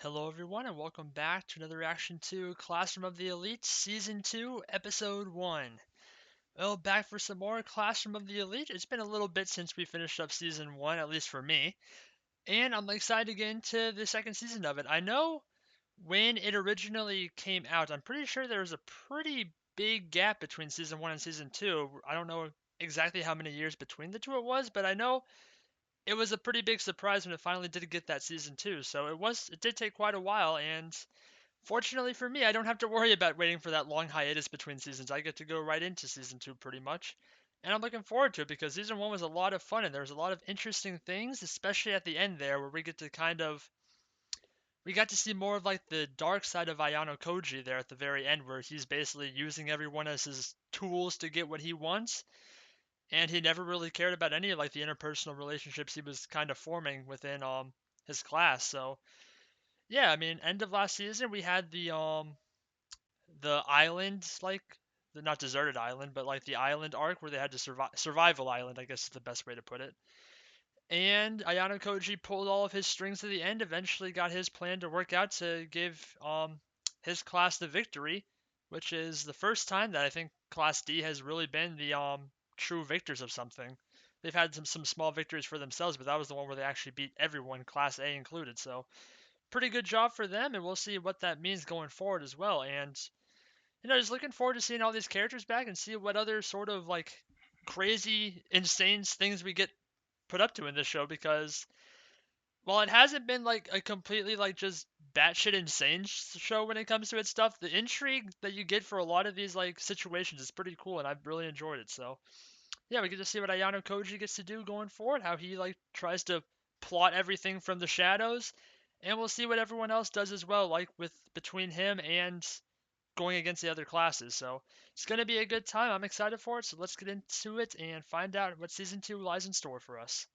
Hello, everyone, and welcome back to another reaction to Classroom of the Elite Season 2, Episode 1. Well, back for some more Classroom of the Elite. It's been a little bit since we finished up Season 1, at least for me, and I'm excited to get into the second season of it. I know when it originally came out, I'm pretty sure there was a pretty big gap between Season 1 and Season 2. I don't know exactly how many years between the two it was, but I know it was a pretty big surprise when it finally did get that season 2. So it did take quite a while, and fortunately for me, I don't have to worry about waiting for that long hiatus between seasons. I get to go right into season 2 pretty much. And I'm looking forward to it because season 1 was a lot of fun and there was a lot of interesting things, especially at the end there where we got to see more of like the dark side of Ayano Koji there at the very end where he's basically using everyone as his tools to get what he wants, and he never really cared about any of like the interpersonal relationships he was kind of forming within his class. So yeah, I mean, end of last season we had the island, like the not deserted island, but like the island arc where they had to survival island, I guess is the best way to put it. And Ayano Koji pulled all of his strings to the end, eventually got his plan to work out to give his class the victory, which is the first time that I think Class D has really been the true victors of something. They've had some small victories for themselves, but that was the one where they actually beat everyone, Class A included. So pretty good job for them, and we'll see what that means going forward as well. And just looking forward to seeing all these characters back and see what other sort of like crazy, insane things we get put up to in this show, because while it hasn't been like a completely like just batshit insane show when it comes to its stuff, the intrigue that you get for a lot of these like situations is pretty cool, and I've really enjoyed it. So yeah, we get to see what Ayano Koji gets to do going forward, how he like tries to plot everything from the shadows, and we'll see what everyone else does as well, like with between him and going against the other classes. So it's going to be a good time. I'm excited for it. So let's get into it and find out what season 2 lies in store for us.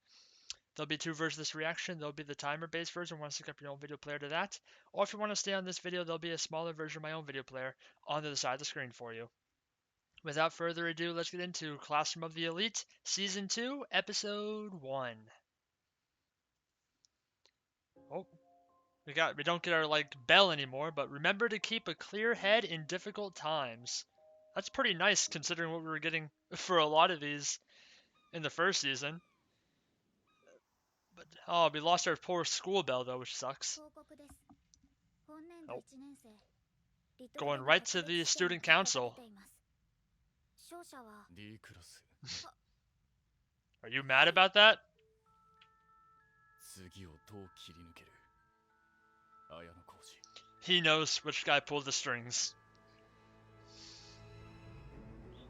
There'll be two versions of this reaction. There'll be the timer-based version, want to sync up your own video player to that. Or if you want to stay on this video, there'll be a smaller version of my own video player on the other side of the screen for you. Without further ado, let's get into Classroom of the Elite, Season 2, Episode 1. Oh, we don't get our like bell anymore, but remember to keep a clear head in difficult times. That's pretty nice considering what we were getting for a lot of these in the first season. But oh, we lost our poor school bell though, which sucks. Oh, going right to the student council. Are you mad about that? He knows which guy pulled the strings.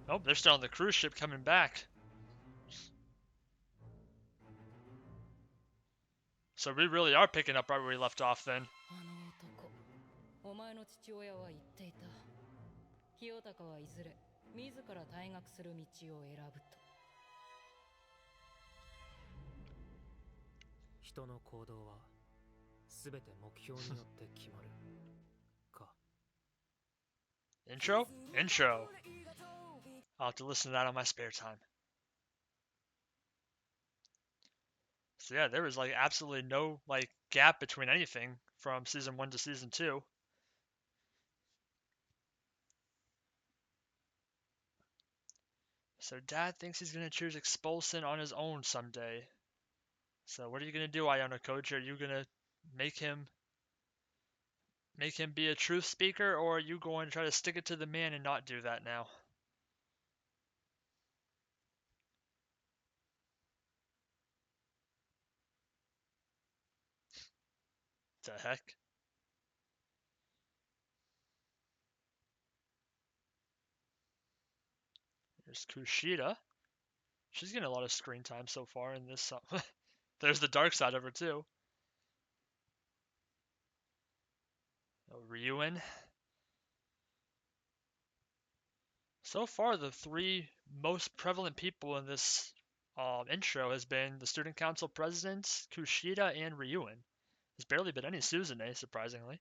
Oh, they're still on the cruise ship coming back. So we really are picking up right where we left off then. お前の父親は言っていた。清高はいずれ自ら退学する道を選ぶと。人の行動はすべて目標によって決まるか。Intro? Intro. I'll have to listen to that on my spare time. So yeah, there was like absolutely no like gap between anything from season 1 to season 2. So dad thinks he's gonna choose expulsion on his own someday. So what are you gonna do, Ayano Koji? Are you gonna make him be a truth speaker, or are you going to try to stick it to the man and not do that now? The heck? There's Kushida. She's getting a lot of screen time so far in this. There's the dark side of her too. Oh, Ryuen. So far, the three most prevalent people in this intro has been the student council president, Kushida, and Ryuen. There's barely been any Suzune, surprisingly.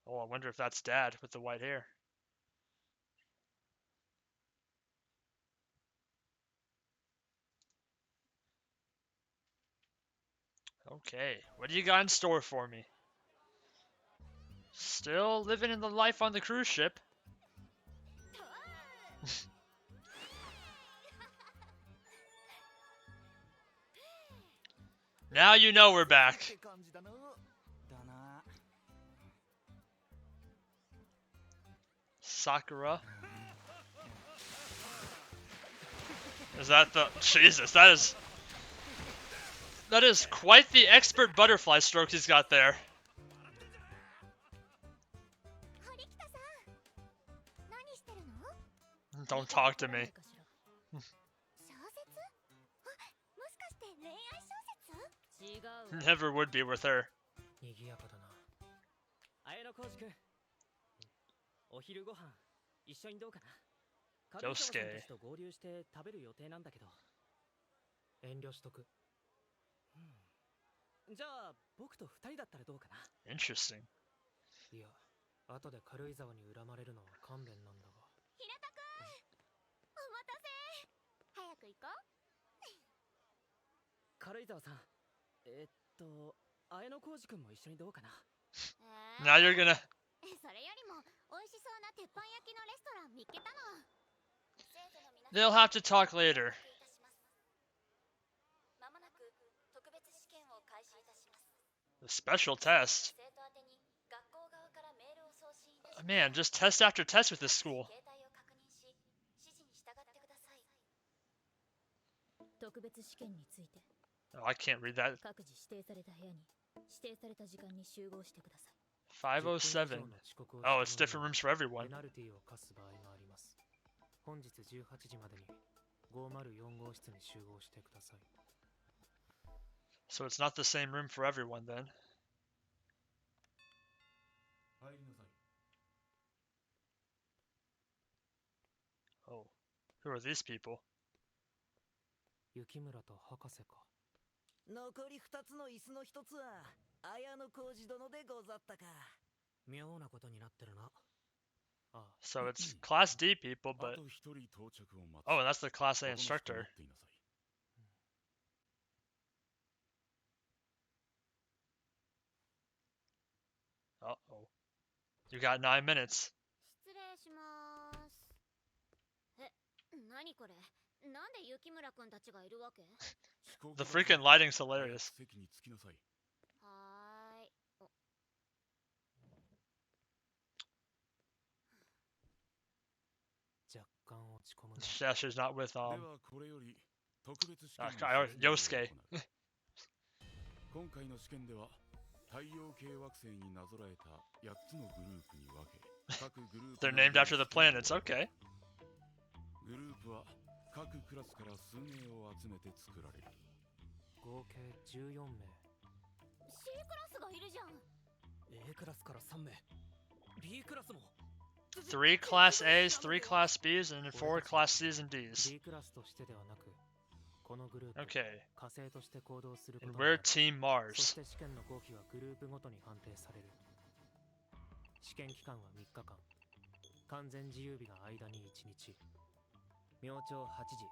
Oh, I wonder if that's Dad with the white hair. Okay, what do you got in store for me? Still living in the life on the cruise ship. Now you know we're back. Sakura. Is that the... Jesus, that is quite the expert butterfly stroke he's got there. Don't talk to me. Never would be with her. 賑やかだな。綾野浩二君、お昼ご飯一緒にどうかな。軽井沢さんたちと合流して食べる予定なんだけど。遠慮しとく。じゃあ僕と二人だったらどうかな。Interesting. いや、後で軽井沢に恨まれるのは勘弁なんだが。平田くん、お待たせ。早く行こう。軽井沢さん、綾野浩二君も一緒にどうかな。Now you're gonna... それよりも美味しそうな鉄板焼きのレストラン見っけたの。 They'll have to talk later. まもなく特別試験を開始いたします。 The special test? 生徒宛てに学校側からメールを送信いたします。 Man, just test after test with this school. 携帯を確認し、指示に従ってください。特別試験について Oh, I can't read that. 各自指定された部屋に指定された時間に集合してください。507. Oh, it's different rooms for everyone. ペナルティを課す場合があります。本日18時までに504号室に集合してください。 So it's not the same room for everyone then. Oh, who are these people? 雪村と博士か。残り2つの椅子の1つは綾野浩二殿でござったか。妙なことになってるな。ああ、 So it's Class D people, but... Oh, that's the Class A instructor. Uh-oh. You got 9 minutes. 失礼します。何これ？なんで雪村くんたちがいるわけ？ The freaking lighting's hilarious. はーい。 若干落ち込むな。 Yeah, she's not with, Yosuke. 今回の試験では太陽系惑星になぞらえた8つのグループに分け、各グループ They're named after the planets, okay. グループは各クラスから数名を集めて作られる。合計14名。 C クラスがいるじゃん。 A クラスから3名。B クラスも。 3 Class A's, 3 Class B's, and 4 Class C's and D's. D クラスとしてではなく、このグループ、 Okay. 火星として行動するこ And とにな we're る。 Team そ Mars. して試験の合否はグループごとに判定される。試験期間は3日間。完全自由日が間に1日。明朝8時、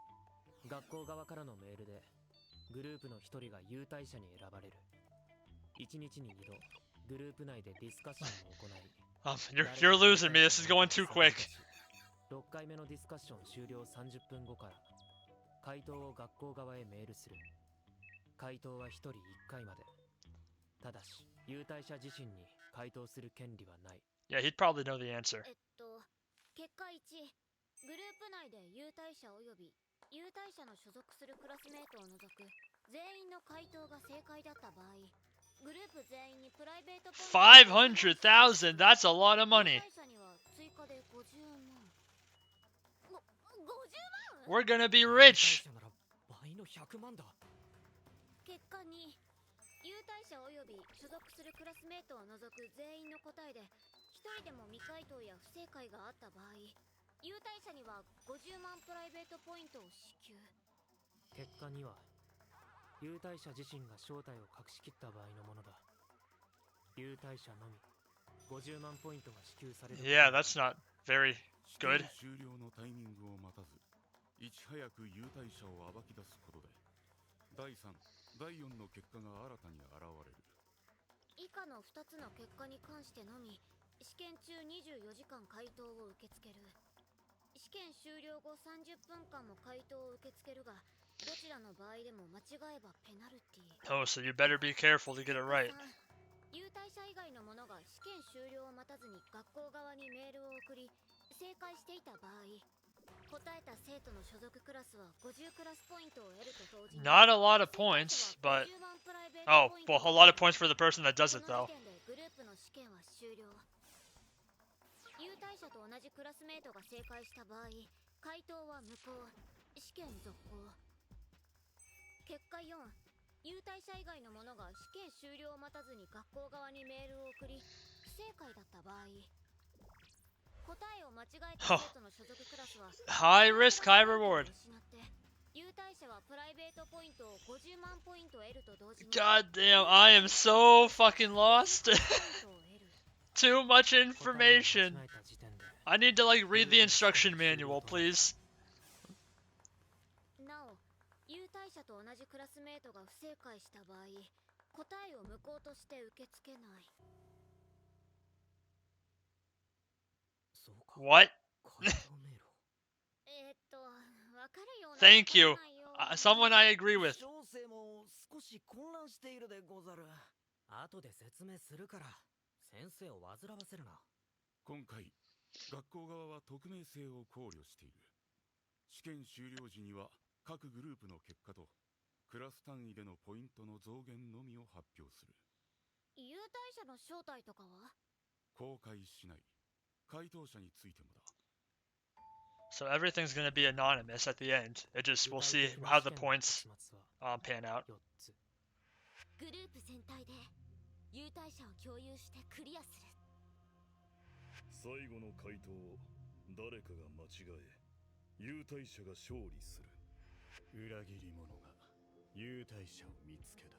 学校側からのメールで、グループの1人が優待者に選ばれる。1日に2度、グループ内でディスカッションを行い、You're losing me. This is going too quick. 6回目のディスカッション終了30分後から、回答を学校側へメールする。回答は1人1回まで。ただし、優待者自身に回答する権利はない。 Yeah, he'd probably know the answer. 結果1、グループ内で優待者および優待者の所属するクラスメートを除く全員の回答が正解だった場合、グループ全員にプライベートポイント 500,000. That's a lot of money. 優待者には追加で50万。50万？ We're gonna be rich. 優待者なら倍の100万だ。結果2、優待者および所属するクラスメートを除く全員の答えで1人でも未回答や不正解があった場合、優待者には50万プライベートポイントを支給。結果には、優待者自身が正体を隠しきった場合のものだ。優待者のみ50万ポイントが支給される。 Yeah, that's not very 試 good. 験終了のタイミングを待たず、いち早く優待者を暴き出すことで、第3、第4の結果が新たに現れる。以下の2つの結果に関してのみ試験中24時間回答を受け付ける。試験終了後30分間も回答を受け付けるが、どちらの場合でも間違えばペナルティ。 Oh, so you better be careful to get it right. 優待者以外の者が試験終了を待たずに学校側にメールを送り正解していた場合、答えた生徒の所属クラスは50クラスポイントを得ると同時に Not a lot of points, but oh, well, a lot of points for the person that does it この though. 時点でグループの試験は終了。優待者と同じクラスメートが正解した場合、回答は無効、試験続行。結果4、優待者以外の者が試験終了を待たずに学校側にメールを送り不正解だった場合、答えを間違えた生徒の所属クラスは High risk, high reward. 失って優待者はプライベートポイントを50万ポイント得ると同時に God damn, I am so fucking lost. ポイントを得る。 Too much 答えを間 information. 違えた時点で I need to like read the instruction manual, please. なお、優待者と同じクラスメートが不正解した場合、答えを無効として受け付けない。そうか。 What? 回答迷路。わかるような Thank you. わからないような Someone I agree with. 小生も少し混乱しているでござる。後で説明するから、先生を煩わせるな。今回、学校側は匿名性を考慮している。試験終了時には各グループの結果とクラス単位でのポイントの増減のみを発表する。優待者の正体とかは公開しない。回答者についてもだ。 So everything's gonna be anonymous at the end. It just we'll see how the points pan out. 4つ。グループ全体で優待者を共有してクリアする。最後の回答を誰かが間違え、優待者が勝利する。裏切り者が優待者を見つけ出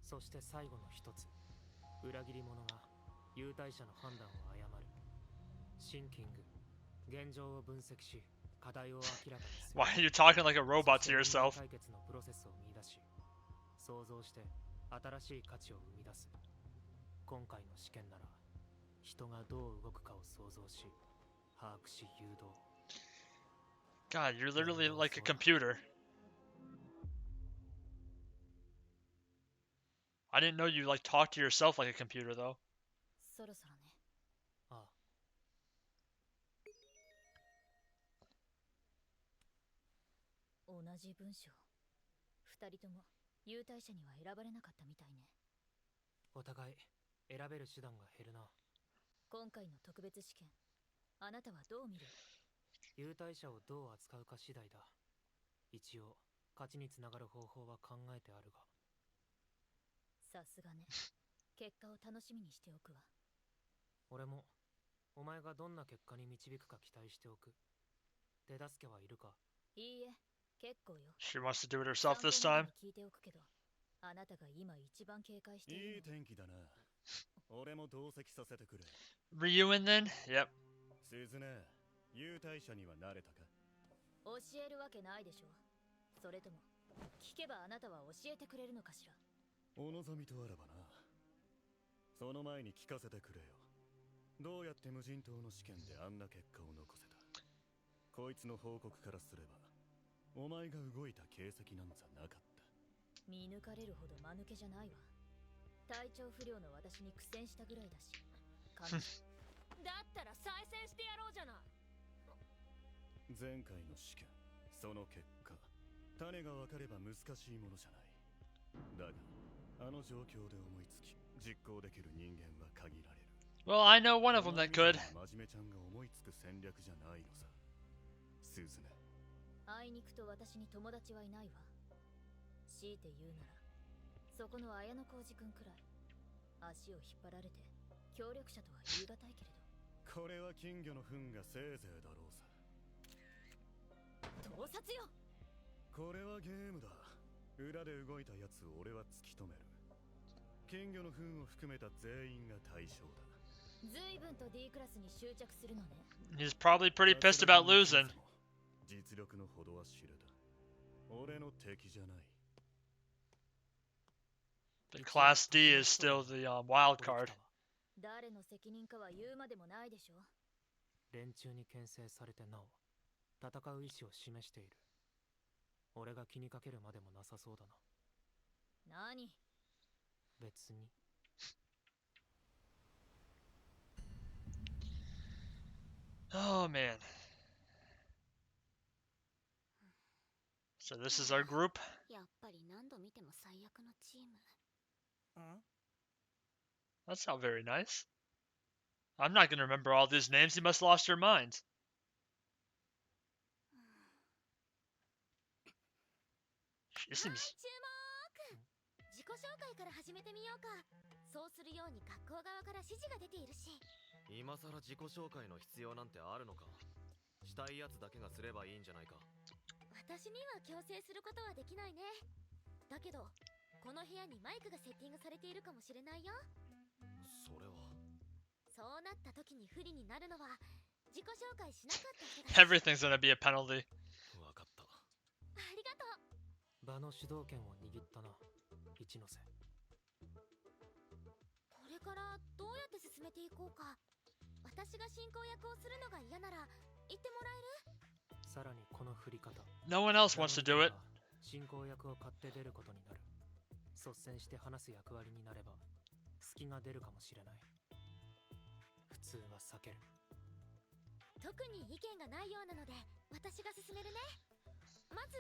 す。そして最後の一つ。裏切り者が優待者の判断を誤る。シンキング。現状を分析し、課題を明らかにする。 Why are you talking like a robot to そして問題 yourself? 解決のプロセスを見出し、想像して新しい価値を生み出す。今回の試験なら、人がどう動くかを想像し、把握し誘導。 God, you're literally like a computer. I didn't know you like talk to yourself like a computer though. そろそろね。ああ、同じ文章。二人とも優待者には選ばれなかったみたいね。お互い選べる手段が減るな。今回の特別試験、あなたはどう見る？優待者をどう扱うか次第だ。一応、勝ちにつながる方法は考えてあるが。さすがね。結果を楽しみにしておくわ。俺も、お前がどんな結果に導くか期待しておく。手助けはいるか？いいえ、結構よ。 She wants to do it herself 参 this 考ま time. でに聞いておくけど、あなたが今一番警戒していいいるのは天気だな。俺も同席させてくれ。 Ryuen then? Yep. 鈴音、優待者には慣れたか？教えるわけないでしょ。それとも聞けばあなたは教えてくれるのかしら。お望みとあらばな。その前に聞かせてくれよ。どうやって無人島の試験であんな結果を残せた？こいつの報告からすれば、お前が動いた形跡なんざなかった。見抜かれるほど間抜けじゃないわ。体調不良の私に苦戦したぐらいだし。だったら再戦してやろうじゃない。前回の試験、その結果、種が分かれば難しいものじゃない。だが、あの状況で思いつき、実行できる人間は限られる。 Well, I know one of them that could. 真面目ちゃんが思いつく戦略じゃないのさ。鈴音。あいにくと私に友達はいないわ。強いて言うなら、そこの綾小路くんくらい。足を引っ張られて、協力者とは言い難いけれど。これは金魚の糞がせいぜいだろうさ。盗撮よ。これはゲームだ。裏で動いたやつを俺は突き止める。金魚の糞を含めた全員が対象だ。随分と D クラスに執着するのね。 He's probably pretty pissed about losing. 実力のほどは知れた。俺の敵じゃない。The Class D is still the wild card. 誰の責任かは言うまでもないでしょ。連中に牽制されてなお戦う意志を示している。俺が気にかけるまでもなさそうだな。何？別に。Oh man. So this is our group. やっぱり何度見ても最悪のチーム。 That's not very nice. I'm not gonna remember all these names. You must have lost your mind. はい、 She 注 seems. 目。自己紹介から始めてみようか。そうするように学校側から指示が出ているし。今さら自己紹介の必要なんてあるのか。したいやつだけがすればいいんじゃないか。私には強制することはできないね。だけどこの部屋にマイクがセッティングされているかもしれないよ。それは。そうなった時に不利になるのは自己紹介しなかった人だ。 Everything's gonna be a penalty. わかった。ありがとう。場の主導権を握ったな、一ノ瀬。これからどうやって進めていこうか。私が進行役をするのが嫌なら言ってもらえる？さらにこの振り方。 No one else wants to do it. 進行役を買って出ることになる。率先して話す役割になれば隙が出るかもしれない。普通は避ける。特に意見がないようなので私が進めるね。まず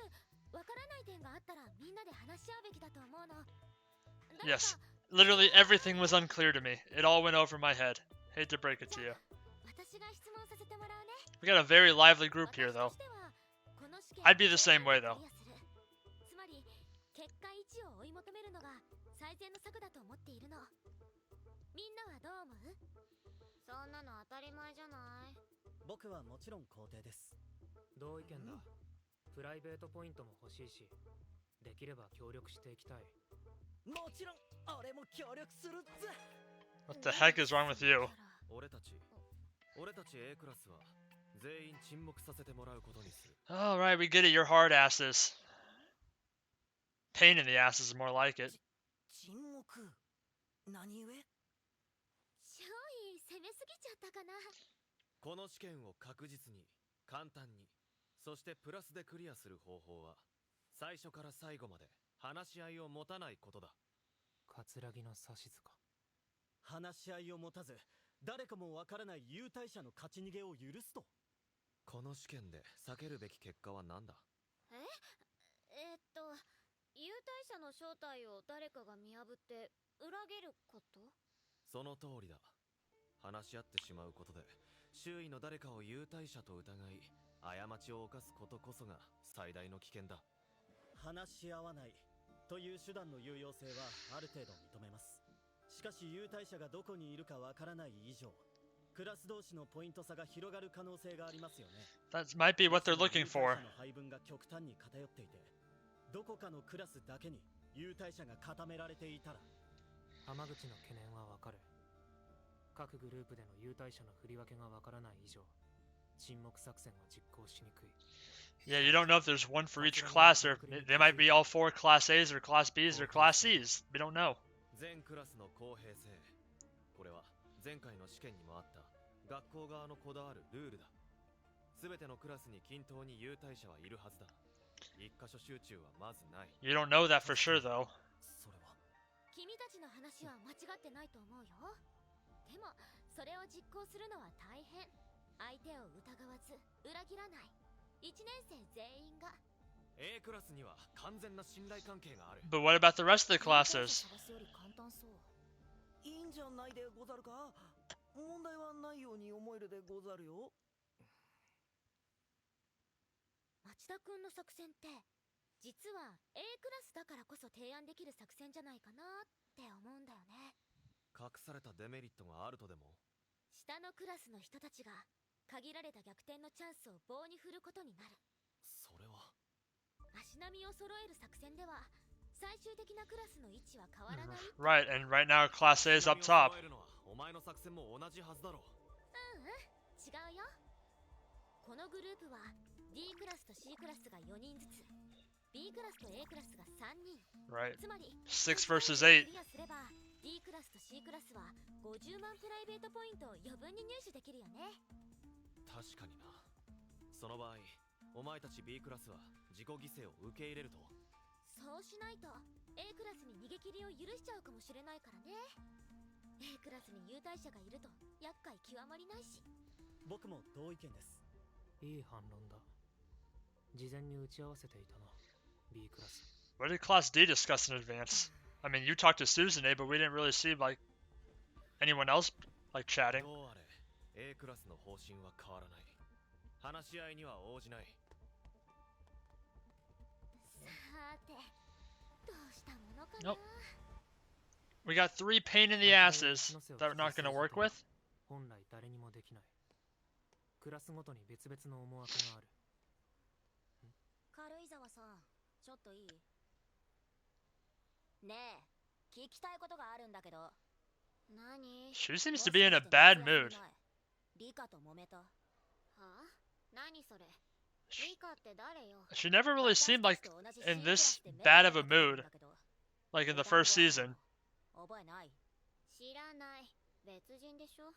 わからない点があったらみんなで話し合うべきだと思うの。 Yes. Literally everything was unclear to me. It all went over my head. Hate to break it to you. 私が質問させてもらうね。 We got a very lively group here, though. 私としてはこの試験 I'd be the same way, though. クリアする。つまり結果1を追い求めるのが最善の策だと思っているの。みんなはどう思う？そんなの当たり前じゃない。僕はもちろん肯定です。同意見だ。プライベートポイントも欲しいし、できれば協力していきたい。もちろん俺も協力するぜ。 What the heck is wrong with you? 俺たち A クラスは全員沈黙させてもらうことにする。 Alright, we get it. You're hard asses. Pain in the ass is more like it. 沈黙？何故？少尉攻めすぎちゃったかな。この試験を確実に、簡単に、そしてプラスでクリアする方法は最初から最後まで話し合いを持たないことだ。葛城の指図か。話し合いを持たず誰かもわからない優待者の勝ち逃げを許すと。この試験で避けるべき結果は何だ？優待者の正体を誰かが見破って裏切ること？その通りだ。話し合ってしまうことで周囲の誰かを優待者と疑い過ちを犯すことこそが最大の危険だ。話し合わないという手段の有用性はある程度認めます。しかし優待者がどこにいるかわからない以上、クラス同士のポイント差が広がる可能性がありますよね。 That might be what they're looking for. 優待者の配分が極端に偏っていて、どこかのクラスだけに優待者が固められていたら。浜口の懸念はわかる。各グループでの優待者の振り分けがわからない以上、沈黙作戦は実行しにくい。 Yeah, you don't know if there's one for each class, or they might be all 4 Class A's or Class B's or Class C's. We don't know. 全クラスの公平性。これは前回の試験にもあった学校側のこだわるルールだ。すべてのクラスに均等に優待者はいるはずだ。一箇所集中はまずない。 You don't know that for sure, though. それは君たちの話は間違ってないと思うよ。でもそれを実行するのは大変。相手を疑わず裏切らない1年生全員が。 A クラスには完全な信頼関係がある。 But what about the rest of the classes? 探すより簡単そう。いいんじゃないでござるか。問題はないように思えるでござるよ。町田くんの作戦って実は A クラスだからこそ提案できる作戦じゃないかなって思うんだよね。隠されたデメリットがあるとでも？下のクラスの人たちが限られた逆転のチャンスを棒に振ることになる。それは。足並みを揃える作戦では最終的なクラスの位置は変わらない。 Right, and right now Class A is up top. お前の作戦も同じはずだろう。違うよ。このグループは D クラスと C クラスが4人ずつ、B ククラスと A クラスが3人。 Right. つまり 6 10 versus ポイン 8. トクリアすれば D クラスと C クラスは50万プライベートポイントを余分に入手できるよね。確かにな。その場合お前たち B クラスは自己犠牲を受け入れると。そうしないと A クラスに逃げ切りを許しちゃうかもしれないからね。 A クラスに優待者がいると厄介極まりないし。僕も同意見です。いい反論だ。事前に打ち合わせていたな、B クラス。 What did Class D discuss in advance? I mean, you talked to Susanne, but we didn't really see like anyone else like chatting. どうあれ A クラスの方針は変わらない。話し合いには応じない。さてどうしたものかな。 Nope. We got 3 pain in the asses that we're not gonna work with. 本来誰にもできない。クラスごとに別々の思惑がある。軽井沢さん、ちょっといい？ねえ、聞きたいことがあるんだけど。何？ She seems to be in a bad mood. リカと揉めた。はあ？何それ？リカって誰よ？ She never really seemed like in this bad of a mood, like in the first season. 覚えない？知らない。別人でしょ？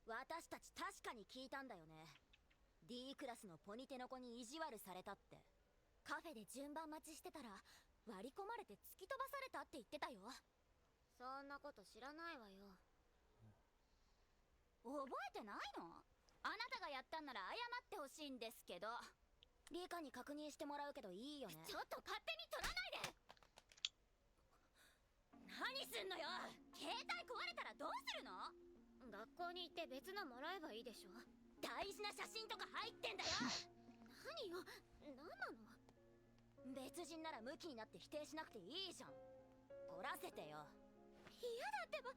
私たち確かに聞いたんだよね。D クラスのポニテの子に意地悪されたって。カフェで順番待ちしてたら割り込まれて突き飛ばされたって言ってたよ。そんなこと知らないわよ。覚えてないの？あなたがやったんなら謝ってほしいんですけど。リカに確認してもらうけどいいよね。ちょっと勝手に取らないで。何すんのよ。携帯壊れたらどうするの？学校に行って別のもらえばいいでしょ。大事な写真とか入ってんだよ。何よ、何なの？別人ならムキになって否定しなくていいじゃん。取らせてよ。嫌だってば。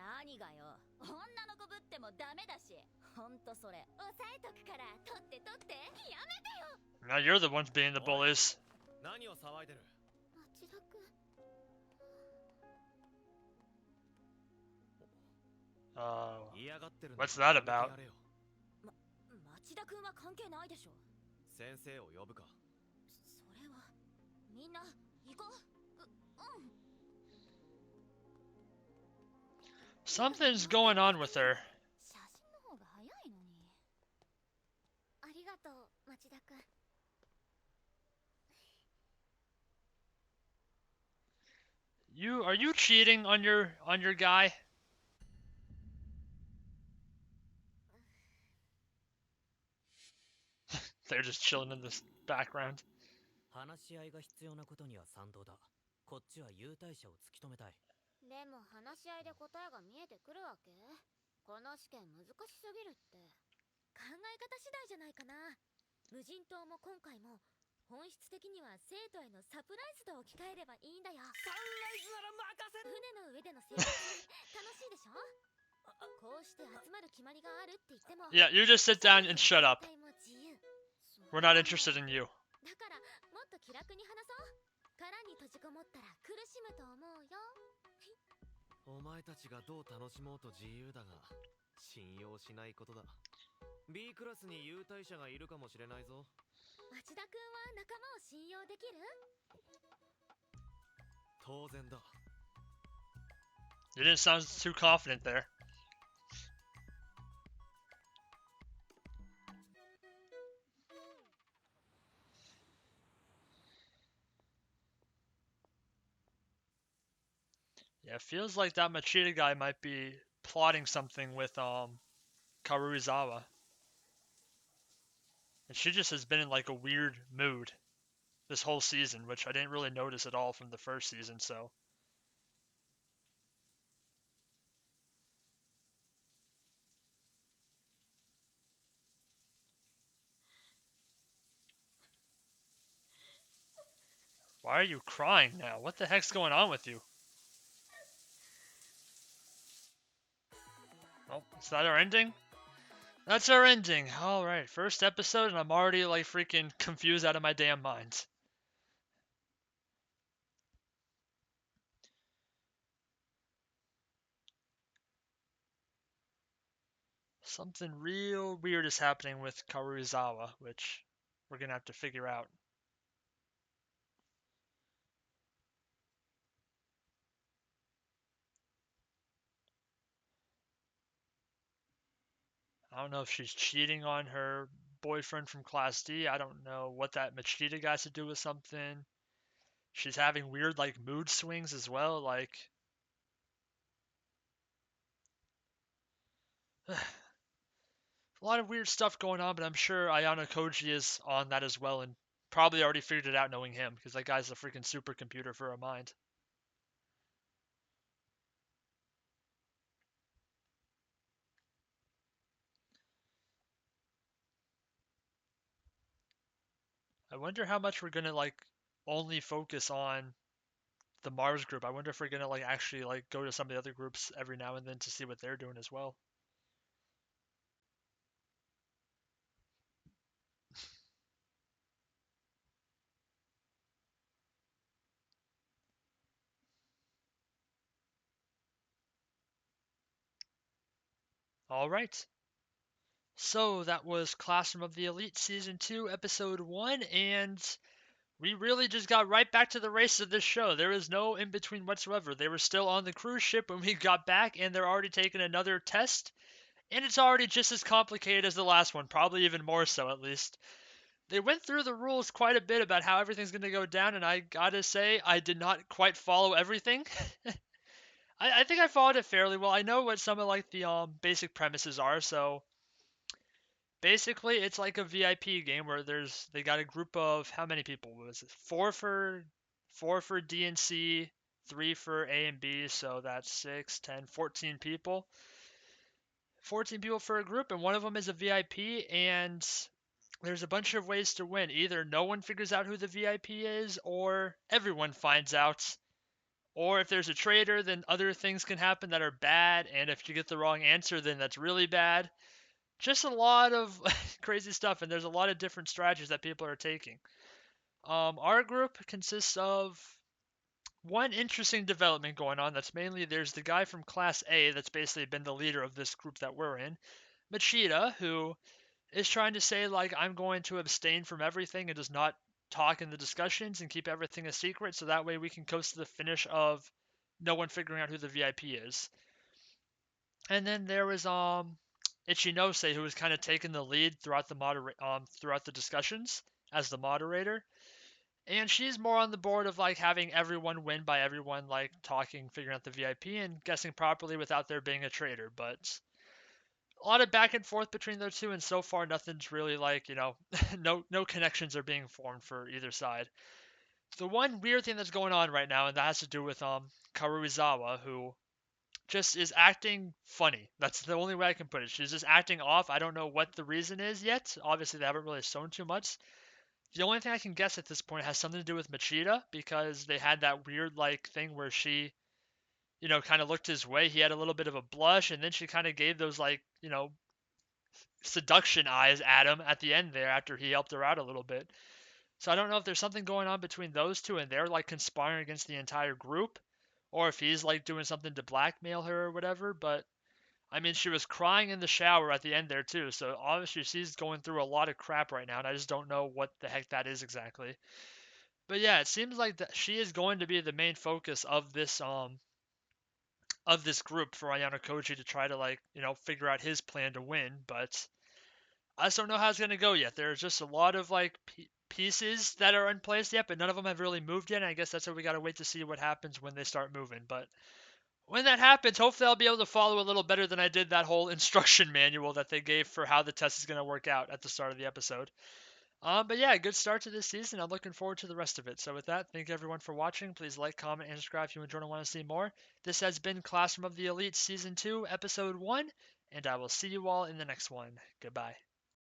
何がよ、女の子ぶってもダメだし。ほんとそれ押さえとくから取って取って。やめてよ。 Now you're the ones being the bullies. 何を騒いでる？町田くん。嫌がってるの？ What's that about? 町田くんは関係ないでしょ。先生を呼ぶか？それはみんな行こう。Something's going on with her. 写真の方が早いのに。ありがとう、町田くん。Are you cheating on your guy? They're just chilling in this background. 話し合いが必要なことには賛同だ。こっちは優待者を突き止めたい。でも話し合いで答えが見えてくるわけ？この試験難しすぎるって。考え方次第じゃないかな。無人島も今回も本質的には生徒へのサプライズと置き換えればいいんだよ。サンライズなら任せる。船の上での生活楽しいでしょ。こうして集まる決まりがあるって言っても。 Yeah, you just sit down and shut up. も自由。 We're not interested in you. だからもっと気楽に話そう。殻に閉じこもったら苦しむと思うよ。お前たちがどう楽しもうと自由だが信用しないことだ。 B クラスに優待者がいるかもしれないぞ。町田くんは仲間を信用できる？当然だ。 You didn't sound too confident there. Yeah, it feels like that Machida guy might be plotting something with Karuizawa. And she just has been in like a weird mood this whole season, which I didn't really notice at all from the first season, so. Why are you crying now? What the heck's going on with you? Oh, is that our ending? That's our ending. Alright, first episode and I'm already like freaking confused out of my damn mind. Something real weird is happening with Karuizawa, which we're gonna have to figure out. I don't know if she's cheating on her boyfriend from Class D. I don't know what that Machida got to do with something. She's having weird like mood swings as well. Like a lot of weird stuff going on, but I'm sure Ayano Koji is on that as well and probably already figured it out knowing him because that guy's a freaking supercomputer for a mind. I wonder how much we're gonna like only focus on the Mars group. I wonder if we're gonna like actually like go to some of the other groups every now and then to see what they're doing as well. All right. So that was Classroom of the Elite Season 2, Episode 1, and we really just got right back to the race of this show. There was no in between whatsoever. They were still on the cruise ship when we got back, and they're already taking another test, and it's already just as complicated as the last one, probably even more so at least. They went through the rules quite a bit about how everything's going to go down, and I gotta say, I did not quite follow everything. I think I followed it fairly well. I know what some of like the basic premises are, so basically it's like a VIP game where they got a group of how many people was it? Four for D and C, three for A and B, so that's 6, 10, 14 people. 14 people for a group, and one of them is a VIP, and there's a bunch of ways to win. Either no one figures out who the VIP is, or everyone finds out. Or if there's a traitor, then other things can happen that are bad, and if you get the wrong answer, then that's really bad. Just a lot of crazy stuff, and there's a lot of different strategies that people are taking. Our group consists of one interesting development going on. That's mainly there's the guy from Class A that's basically been the leader of this group that we're in, Machida, who is trying to say like I'm going to abstain from everything and does not talk in the discussions and keep everything a secret, so that way we can coast to the finish of no one figuring out who the VIP is. And then there was Ichinose, who was kind of taking the lead throughout throughout the discussions as the moderator. And she's more on the board of like having everyone win by everyone like talking, figuring out the VIP and guessing properly without there being a traitor. But a lot of back and forth between those two, and so far nothing's really like no connections are being formed for either side. The one weird thing that's going on right now, and that has to do with Karuizawa, who just is acting funny. That's the only way I can put it. She's just acting off. I don't know what the reason is yet. Obviously, they haven't really shown too much. The only thing I can guess at this point has something to do with Machida because they had that weird like thing where she, kind of looked his way. He had a little bit of a blush, and then she kind of gave those like, seduction eyes at him at the end there after he helped her out a little bit. So I don't know if there's something going on between those two and they're like conspiring against the entire group, or if he's like doing something to blackmail her or whatever. But I mean, she was crying in the shower at the end there too, so obviously she's going through a lot of crap right now, and I just don't know what the heck that is exactly. But yeah, it seems like that she is going to be the main focus of this group for Ayano Koji to try to like figure out his plan to win. But I just don't know how it's gonna go yet. There's just a lot of like pieces that are in place yet, but none of them have really moved yet. And I guess that's why we gotta wait to see what happens when they start moving. But when that happens, hopefully I'll be able to follow a little better than I did that whole instruction manual that they gave for how the test is going to work out at the start of the episode. But yeah, good start to this season. I'm looking forward to the rest of it. So with that, thank you everyone for watching. Please like, comment, and subscribe if you enjoyed and want to see more. This has been Classroom of the Elite Season 2, Episode 1, and I will see you all in the next one. Goodbye.